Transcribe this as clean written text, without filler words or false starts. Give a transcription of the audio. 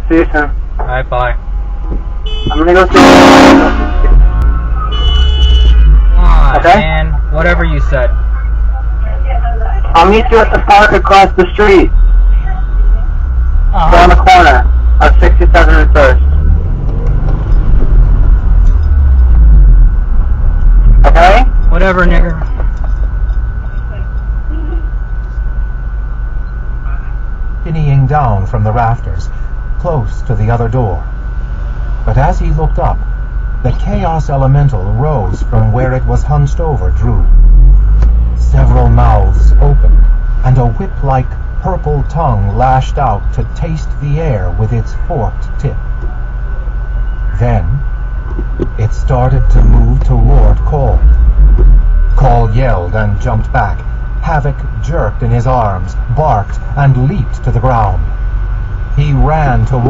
See you soon. Alright, bye. I'm gonna go see. Okay? Man, whatever you said. I'll meet you at the park across the street. Uh-huh. Around the corner of 67 and 1st. Okay? Whatever, nigger. Whinnying down from the rafters, close to the other door. But as he looked up, the Chaos Elemental rose from where it was hunched over Drew. Several mouths opened, and a whip-like purple tongue lashed out to taste the air with its forked tip. Then, it started to move toward Cole. Cole yelled and jumped back. Havoc jerked in his arms, barked, and leaped to the ground. He ran toward